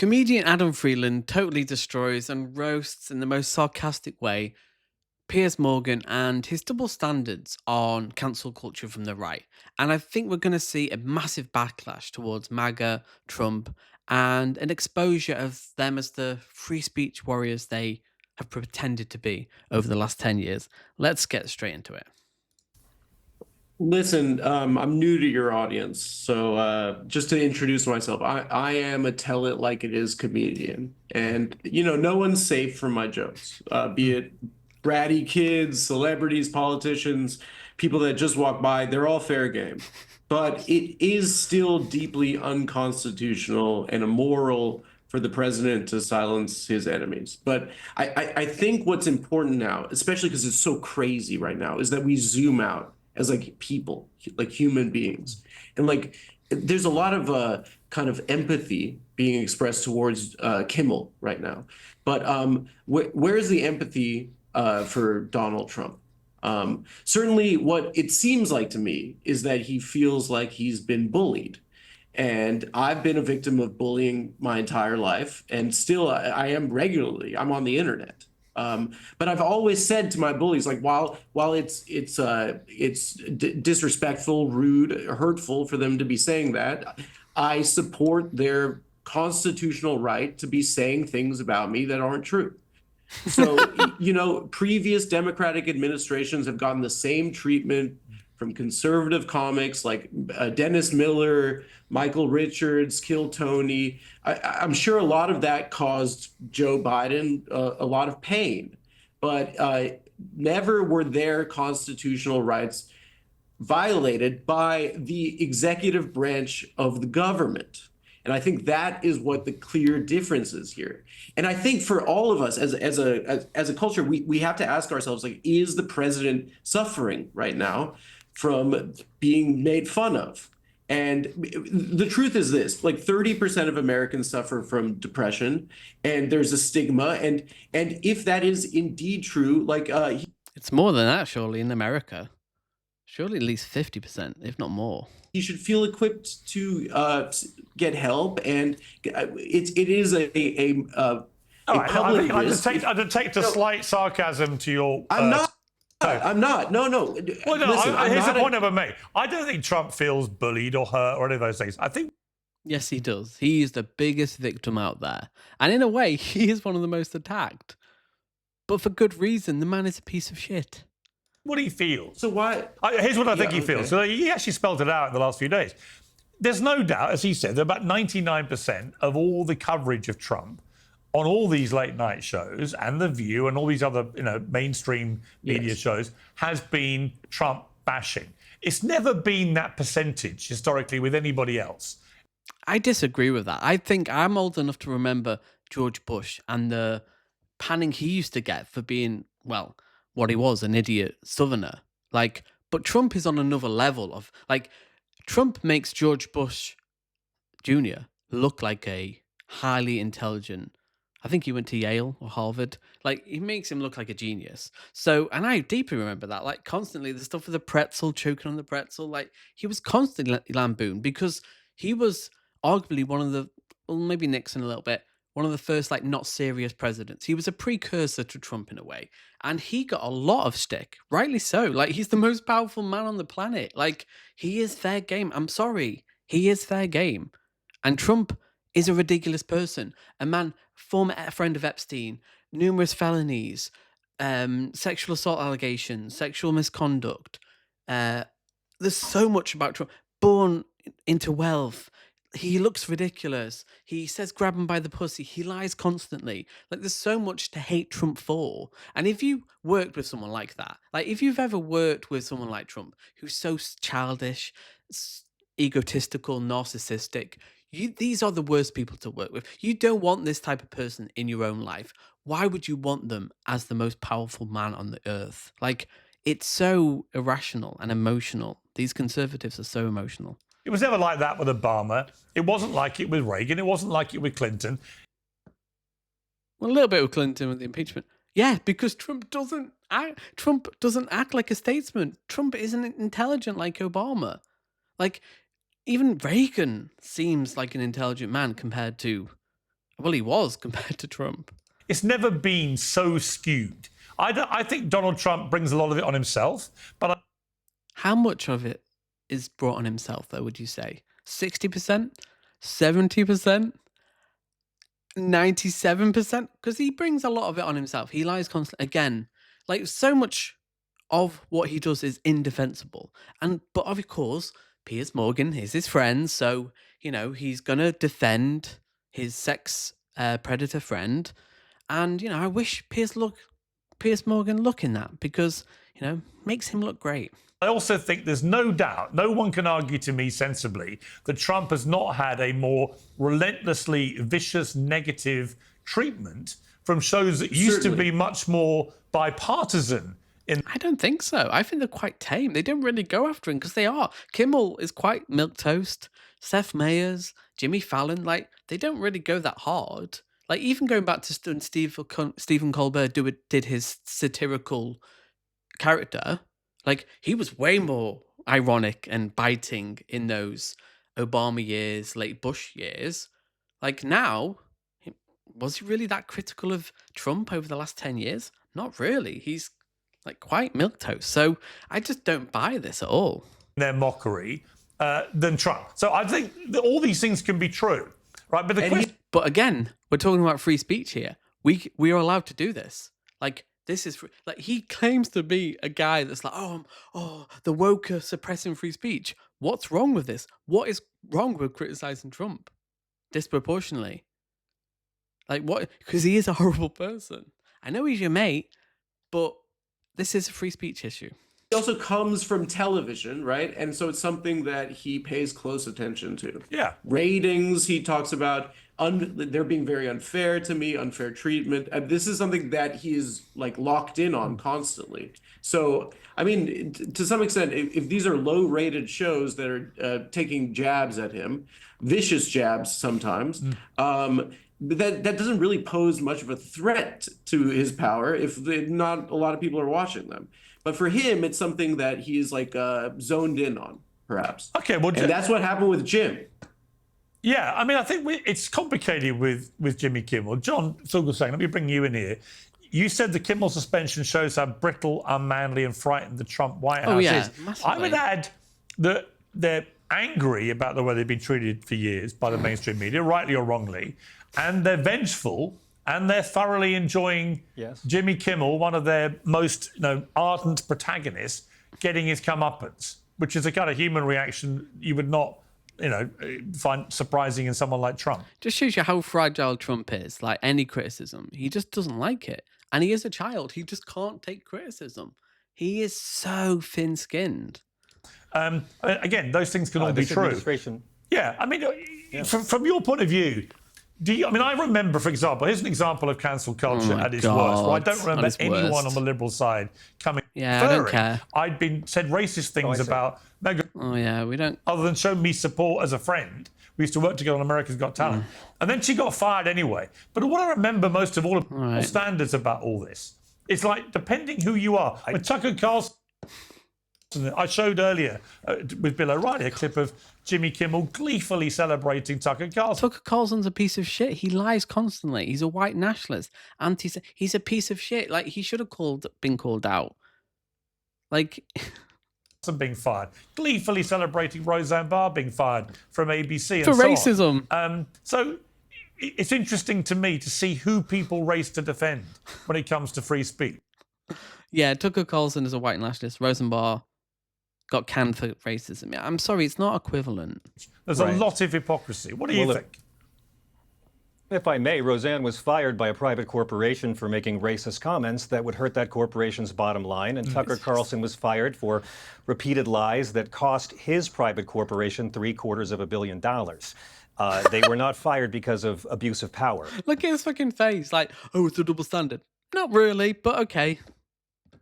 Comedian Adam Friedland totally destroys and roasts in the most sarcastic way Piers Morgan and his double standards on cancel culture from the right. And I think we're going to see a massive backlash towards MAGA, Trump, and an exposure of them as the free speech warriors they have pretended to be over the last 10 years. Let's get straight into it. Listen, I'm new to your audience, so just to introduce myself, I am a tell it like it is comedian, and no one's safe from my jokes, be it bratty kids, celebrities, politicians, people that just walk by. They're all fair game, but it is still deeply unconstitutional and immoral for the president to silence his enemies. But I think what's important now, especially because it's so crazy right now, is that we zoom out as like people, like human beings. And like there's a lot of kind of empathy being expressed towards Kimmel right now. But where's the empathy for Donald Trump? Certainly what it seems like to me is that he feels like he's been bullied. And I've been a victim of bullying my entire life, and still I am regularly. I'm on the internet. But I've always said to my bullies, like while it's disrespectful, rude, hurtful for them to be saying that, I support their constitutional right to be saying things about me that aren't true. So, previous Democratic administrations have gotten the same treatment from conservative comics like Dennis Miller, Michael Richards, Kill Tony. I'm sure a lot of that caused Joe Biden a lot of pain, but never were their constitutional rights violated by the executive branch of the government. And I think that is what the clear difference is here. And I think for all of us as a culture, we have to ask ourselves, like, is the president suffering right now from being made fun of? And the truth is this, like 30% of Americans suffer from depression, and there's a stigma. And if that is indeed true, like It's more than that, surely, in America. Surely at least 50%, if not more. he should feel equipped to get help, and it is a All right, public I risk. detect a slight sarcasm to your. I'm not. I'm not. No. Well, no. Listen, Here's the point I've made. I don't think Trump feels bullied or hurt or any of those things. I think. Yes, he does. He is the biggest victim out there. And in a way, he is one of the most attacked. But for good reason. The man is a piece of shit. What he feels. So why? Here's what I think he feels. Okay. So he actually spelled it out in the last few days. There's no doubt, as he said, that about 99% of all the coverage of Trump on all these late night shows and The View and all these other, mainstream media shows has been Trump bashing. It's never been that percentage historically with anybody else. I disagree with that. I think I'm old enough to remember George Bush and the panning he used to get for being, well, what he was, an idiot southerner. But Trump is on another level of, Trump makes George Bush Jr. look like a highly intelligent, I think he went to Yale or Harvard. He makes him look like a genius. So, and I deeply remember that, constantly the stuff with the pretzel, choking on the pretzel, he was constantly lampooned because he was arguably one of the, well, maybe Nixon a little bit, one of the first, not serious presidents. He was a precursor to Trump in a way. And he got a lot of stick, rightly so. He's the most powerful man on the planet. He is fair game. I'm sorry. He is fair game. And Trump is a ridiculous person. A man, former friend of Epstein, numerous felonies, sexual assault allegations, sexual misconduct. There's so much about Trump. Born into wealth. He looks ridiculous. He says grab him by the pussy. He lies constantly. There's so much to hate Trump for. And if you worked with someone like that, if you've ever worked with someone like Trump, who's so childish, egotistical, narcissistic, these are the worst people to work with. You don't want this type of person in your own life. Why would you want them as the most powerful man on the earth? It's so irrational and emotional. These conservatives are so emotional. It was never like that with Obama. It wasn't like it with Reagan. It wasn't like it with Clinton. Well, a little bit with Clinton with the impeachment. Yeah, because Trump doesn't act like a statesman. Trump isn't intelligent like Obama. Even Reagan seems like an intelligent man compared to Well, he was compared to Trump. It's never been so skewed. I think Donald Trump brings a lot of it on himself, but How much of it is brought on himself, though, would you say? 60%? 70%? 97%? Because he brings a lot of it on himself. He lies constantly. Again, like, so much of what he does is indefensible. But of course, Piers Morgan is his friend, so, he's going to defend his sex predator friend. And, I wish Piers Morgan luck in that because, makes him look great. I also think there's no doubt, no one can argue to me sensibly, that Trump has not had a more relentlessly vicious negative treatment from shows that used to be much more bipartisan. I don't think so. I think they're quite tame. They don't really go after him because they are. Kimmel is quite milquetoast. Seth Meyers, Jimmy Fallon, they don't really go that hard. Even going back to when Stephen Colbert did his satirical character, he was way more ironic and biting in those Obama years, late Bush years. Now, was he really that critical of Trump over the last 10 years? Not really. He's quite milquetoast. So I just don't buy this at all. Their mockery than Trump. So I think that all these things can be true, right? But but again, we're talking about free speech here. We are allowed to do this. This is he claims to be a guy that's the woke are suppressing free speech. What's wrong with this? What is wrong with criticizing Trump disproportionately? What? Because he is a horrible person. I know he's your mate, but this is a free speech issue. He also comes from television, right? And so it's something that he pays close attention to. Yeah. Ratings, he talks about they're being very unfair to me, unfair treatment. And this is something that he's locked in on constantly. So, I mean, to some extent, if these are low-rated shows that are taking jabs at him, vicious jabs sometimes, that doesn't really pose much of a threat to his power if not a lot of people are watching them. But for him, it's something that he's zoned in on, perhaps. Okay, well, and that's what happened with Jim. Yeah, I mean, I think it's complicated with Jimmy Kimmel. John Fugelsang, let me bring you in here. You said the Kimmel suspension shows how brittle, unmanly, and frightened the Trump White House is. Massively. I would add that they're angry about the way they've been treated for years by the mainstream media, rightly or wrongly, and they're vengeful. And they're thoroughly enjoying Jimmy Kimmel, one of their most ardent protagonists, getting his comeuppance, which is a kind of human reaction you would not find surprising in someone like Trump. Just shows you how fragile Trump is. Any criticism, he just doesn't like it. And he is a child. He just can't take criticism. He is so thin-skinned. Again, those things can all be true. Yeah, I mean, from your point of view, I remember, for example, here's an example of cancel culture at its worst. Where I don't remember anyone on the liberal side coming. Yeah, I don't care. I'd been said racist things about Meghan. Oh yeah, we don't. Other than show me support as a friend. We used to work together on America's Got Talent, and then she got fired anyway. But what I remember most of all of standards about all this, it's depending who you are. When Tucker Carlson. I showed earlier with Bill O'Reilly a clip of Jimmy Kimmel gleefully celebrating Tucker Carlson. Tucker Carlson's a piece of shit. He lies constantly. He's a white nationalist. He's a piece of shit. He should have been called out. Being fired. Gleefully celebrating Roseanne Barr being fired from ABC. For racism. So it's interesting to me to see who people race to defend when it comes to free speech. Yeah, Tucker Carlson is a white nationalist. Roseanne Barr got canned for racism. Yeah, I'm sorry, it's not equivalent. There's a lot of hypocrisy. What do you think? If I may, Roseanne was fired by a private corporation for making racist comments that would hurt that corporation's bottom line, and Tucker Carlson was fired for repeated lies that cost his private corporation $750 million. They were not fired because of abuse of power. Look at his fucking face. It's a double standard. Not really, but okay.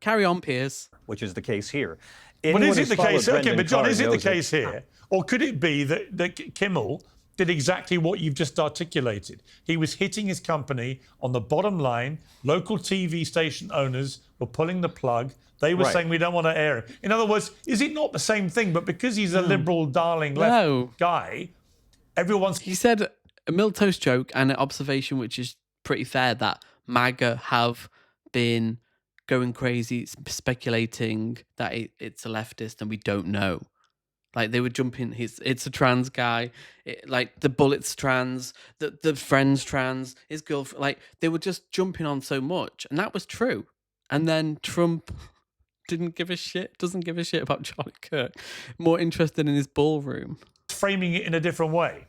Carry on, Piers. Which is the case here. But is it the case? Okay, but John, is it the case here? Or could it be that Kimmel did exactly what you've just articulated? He was hitting his company on the bottom line. Local TV station owners were pulling the plug. They were saying, we don't want to air it. In other words, is it not the same thing? But because he's a liberal, darling left guy, everyone's... He said a milquetoast joke and an observation which is pretty fair that MAGA have been going crazy, speculating that it's a leftist and we don't know. Like they were jumping, it's a trans guy, like the Bullet's trans, the friend's trans, his girlfriend, like they were just jumping on so much, and that was true. And then Trump doesn't give a shit about Charlie Kirk, more interested in his ballroom. Framing it in a different way.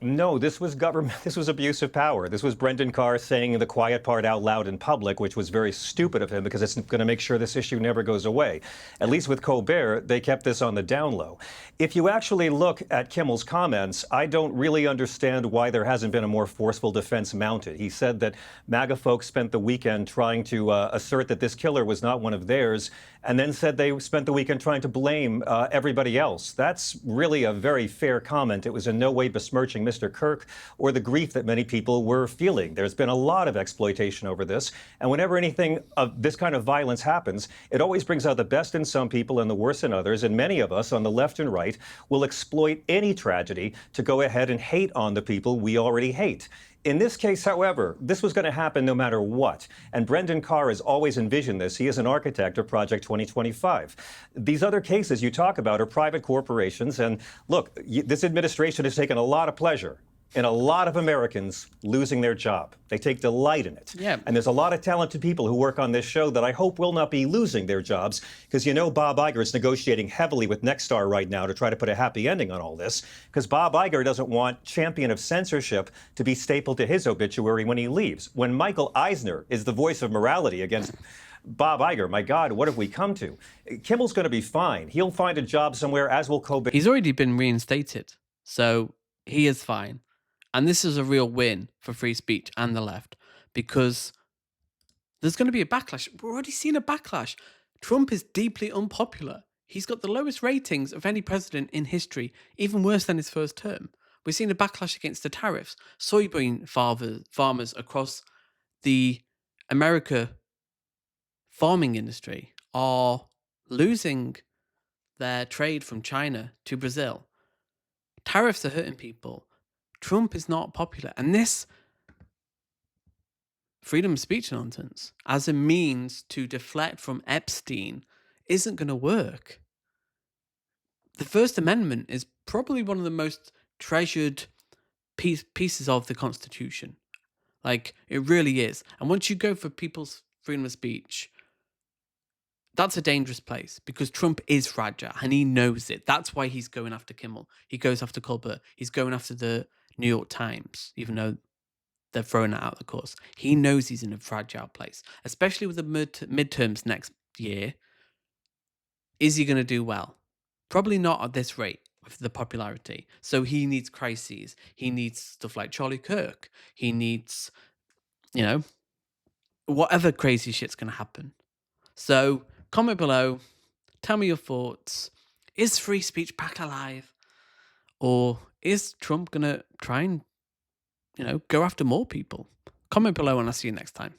No, this was government. This was abuse of power. This was Brendan Carr saying the quiet part out loud in public, which was very stupid of him because it's going to make sure this issue never goes away. At least with Colbert, they kept this on the down low. If you actually look at Kimmel's comments, I don't really understand why there hasn't been a more forceful defense mounted. He said that MAGA folks spent the weekend trying to assert that this killer was not one of theirs, and then said they spent the weekend trying to blame everybody else. That's really a very fair comment. It was in no way besmirching Mr. Kirk or the grief that many people were feeling. There's been a lot of exploitation over this, and whenever anything of this kind of violence happens, it always brings out the best in some people and the worst in others, and many of us on the left and right will exploit any tragedy to go ahead and hate on the people we already hate. In this case, however, this was going to happen no matter what. And Brendan Carr has always envisioned this. He is an architect of Project 2025. These other cases you talk about are private corporations. And look, this administration has taken a lot of pleasure in a lot of Americans losing their job. They take delight in it. Yeah. And there's a lot of talented people who work on this show that I hope will not be losing their jobs, because you know Bob Iger is negotiating heavily with Nexstar right now to try to put a happy ending on all this, because Bob Iger doesn't want champion of censorship to be stapled to his obituary when he leaves. When Michael Eisner is the voice of morality against Bob Iger, my God, what have we come to? Kimmel's going to be fine. He'll find a job somewhere, as will Colbert. He's already been reinstated, so he is fine. And this is a real win for free speech and the left, because there's going to be a backlash. We're already seeing a backlash. Trump is deeply unpopular. He's got the lowest ratings of any president in history, even worse than his first term. We're seeing a backlash against the tariffs. Soybean farmers across the America farming industry are losing their trade from China to Brazil. Tariffs are hurting people. Trump is not popular. And this freedom of speech nonsense as a means to deflect from Epstein isn't going to work. The First Amendment is probably one of the most treasured pieces of the Constitution. Like, it really is. And once you go for people's freedom of speech, that's a dangerous place, because Trump is fragile and he knows it. That's why he's going after Kimmel. He goes after Colbert. He's going after the New York Times, even though they're throwing it out of the course. He knows he's in a fragile place, especially with the midterms next year. Is he going to do well? Probably not at this rate with the popularity. So he needs crises. He needs stuff like Charlie Kirk. He needs, whatever crazy shit's going to happen. So comment below. Tell me your thoughts. Is free speech back alive? Or is Trump going to try and, go after more people? Comment below and I'll see you next time.